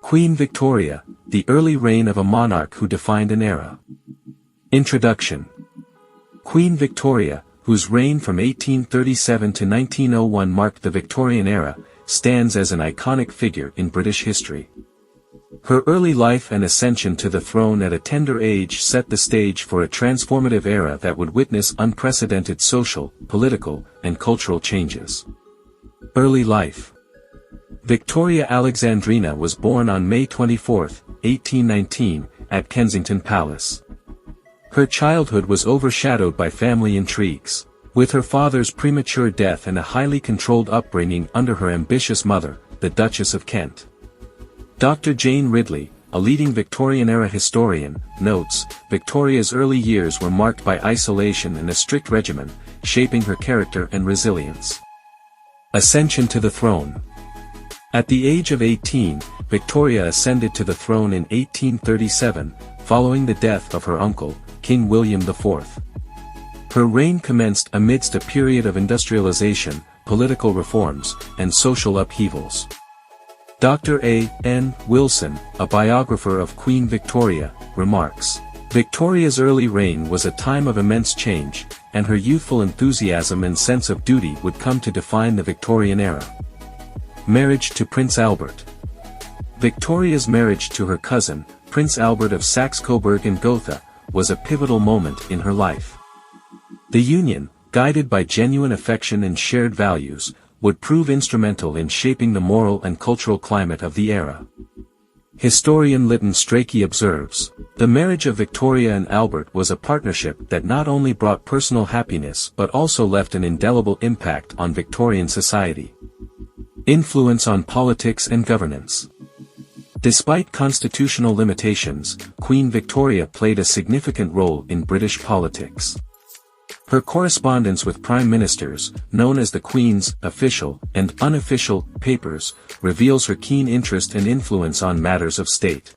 Queen Victoria, the early reign of a monarch who defined an era. Introduction. Queen Victoria, whose reign from 1837 to 1901 marked the Victorian era, stands as an iconic figure in British history. Her early life and ascension to the throne at a tender age set the stage for a transformative era that would witness unprecedented social, political, and cultural changes. Early life. Victoria Alexandrina was born on May 24, 1819, at Kensington Palace. Her childhood was overshadowed by family intrigues, with her father's premature death and a highly controlled upbringing under her ambitious mother, the Duchess of Kent. Dr. Jane Ridley, a leading Victorian-era historian, notes, Victoria's early years were marked by isolation and a strict regimen, shaping her character and resilience. Ascension to the throne. At the age of 18, Victoria ascended to the throne in 1837, following the death of her uncle, King William IV. Her reign commenced amidst a period of industrialization, political reforms, and social upheavals. Dr. A. N. Wilson, a biographer of Queen Victoria, remarks, Victoria's early reign was a time of immense change, and her youthful enthusiasm and sense of duty would come to define the Victorian era. Marriage to Prince Albert. Victoria's marriage to her cousin, Prince Albert of Saxe-Coburg and Gotha, was a pivotal moment in her life. The union, guided by genuine affection and shared values, would prove instrumental in shaping the moral and cultural climate of the era. Historian Lytton Strachey observes, the marriage of Victoria and Albert was a partnership that not only brought personal happiness but also left an indelible impact on Victorian society. Influence on politics and governance. Despite constitutional limitations, Queen Victoria played a significant role in British politics. Her correspondence with prime ministers, known as the Queen's official and unofficial papers, reveals her keen interest and influence on matters of state.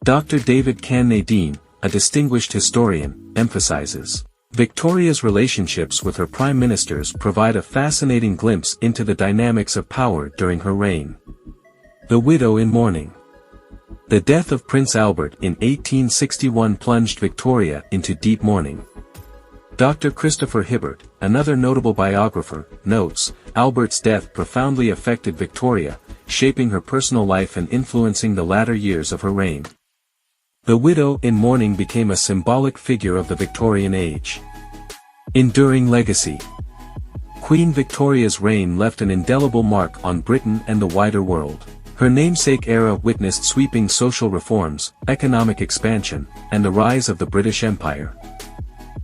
Dr. David Can-Nadine, a distinguished historian, emphasizes, Victoria's relationships with her prime ministers provide a fascinating glimpse into the dynamics of power during her reign. The widow in mourning. The death of Prince Albert in 1861 plunged Victoria into deep mourning. Dr. Christopher Hibbert, another notable biographer, notes, Albert's death profoundly affected Victoria, shaping her personal life and influencing the latter years of her reign. The widow in mourning became a symbolic figure of the Victorian age. Enduring legacy. Queen Victoria's reign left an indelible mark on Britain and the wider world. Her namesake era witnessed sweeping social reforms, economic expansion, and the rise of the British Empire.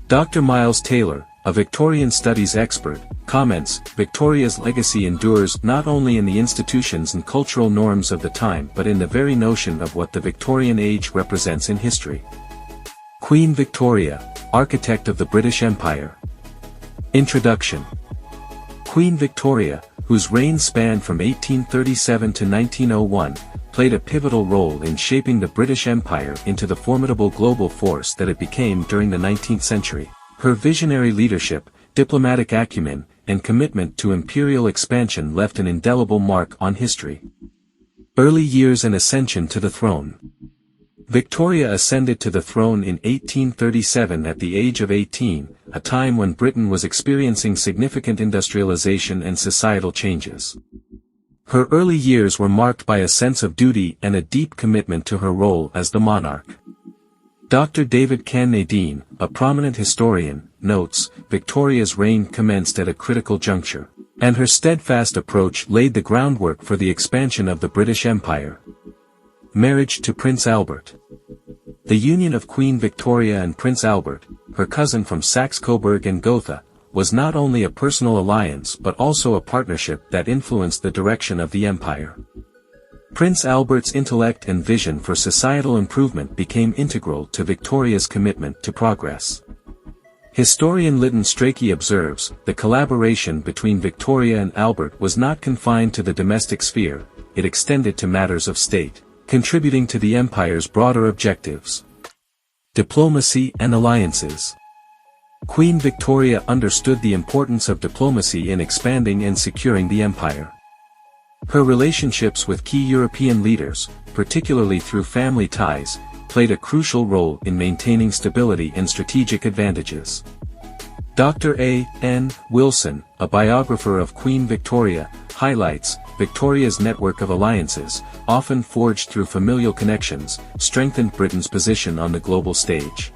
Dr. Miles Taylor, a Victorian studies expert, comments, Victoria's legacy endures not only in the institutions and cultural norms of the time but in the very notion of what the Victorian age represents in history. Queen Victoria, architect of the British Empire. Introduction. Queen Victoria, whose reign spanned from 1837 to 1901, played a pivotal role in shaping the British Empire into the formidable global force that it became during the 19th century. Her visionary leadership, diplomatic acumen, and commitment to imperial expansion left an indelible mark on history. Early years and ascension to the throne. Victoria ascended to the throne in 1837 at the age of 18, a time when Britain was experiencing significant industrialization and societal changes. Her early years were marked by a sense of duty and a deep commitment to her role as the monarch. Dr. David Can-Nadine, a prominent historian, notes, Victoria's reign commenced at a critical juncture, and her steadfast approach laid the groundwork for the expansion of the British Empire. Marriage to Prince Albert. The union of Queen Victoria and Prince Albert, her cousin from Saxe-Coburg and Gotha, was not only a personal alliance but also a partnership that influenced the direction of the empire. Prince Albert's intellect and vision for societal improvement became integral to Victoria's commitment to progress. Historian Lytton Strachey observes, the collaboration between Victoria and Albert was not confined to the domestic sphere, it extended to matters of state, contributing to the empire's broader objectives. Diplomacy and alliances. Queen Victoria understood the importance of diplomacy in expanding and securing the empire. Her relationships with key European leaders, particularly through family ties, played a crucial role in maintaining stability and strategic advantages. Dr. A. N. Wilson, a biographer of Queen Victoria, highlights, Victoria's network of alliances, often forged through familial connections, strengthened Britain's position on the global stage.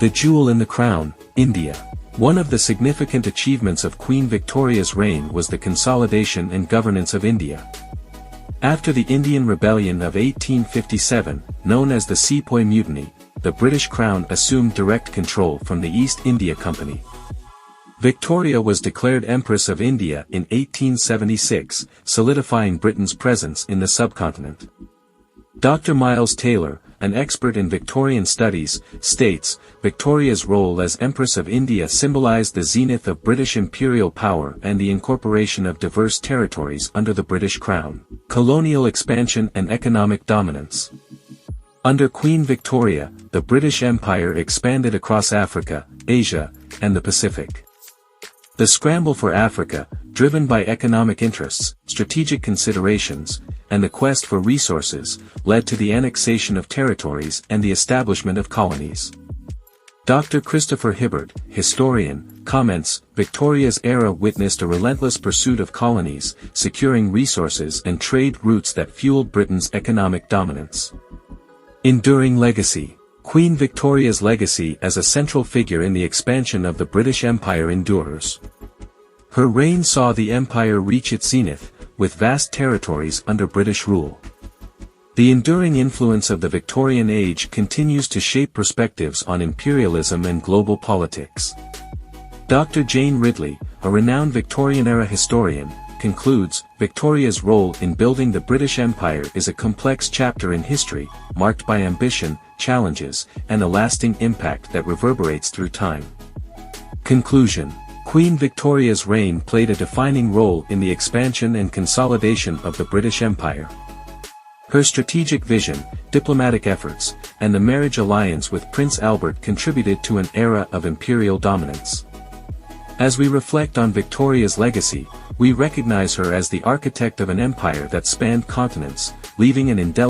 The jewel in the crown, India. One of the significant achievements of Queen Victoria's reign was the consolidation and governance of India. After the Indian Rebellion of 1857, known as the Sepoy Mutiny, the British Crown assumed direct control from the East India Company. Victoria was declared Empress of India in 1876, solidifying Britain's presence in the subcontinent. Dr. Miles Taylor, an expert in Victorian studies, states, Victoria's role as Empress of India symbolized the zenith of British imperial power and the incorporation of diverse territories under the British Crown, colonial expansion and economic dominance. Under Queen Victoria, the British Empire expanded across Africa, Asia, and the Pacific. The scramble for Africa, driven by economic interests, strategic considerations, and the quest for resources, led to the annexation of territories and the establishment of colonies. Dr. Christopher Hibbert, historian, comments, Victoria's era witnessed a relentless pursuit of colonies, securing resources and trade routes that fueled Britain's economic dominance. Enduring legacy. Queen Victoria's legacy as a central figure in the expansion of the British Empire endures. Her reign saw the empire reach its zenith, with vast territories under British rule. The enduring influence of the Victorian age continues to shape perspectives on imperialism and global politics. Dr. Jane Ridley, a renowned Victorian-era historian, concludes, Victoria's role in building the British Empire is a complex chapter in history, marked by ambition, challenges, and a lasting impact that reverberates through time. Conclusion. Queen Victoria's reign played a defining role in the expansion and consolidation of the British Empire. Her strategic vision, diplomatic efforts, and the marriage alliance with Prince Albert contributed to an era of imperial dominance. As we reflect on Victoria's legacy, we recognize her as the architect of an empire that spanned continents, leaving an indelible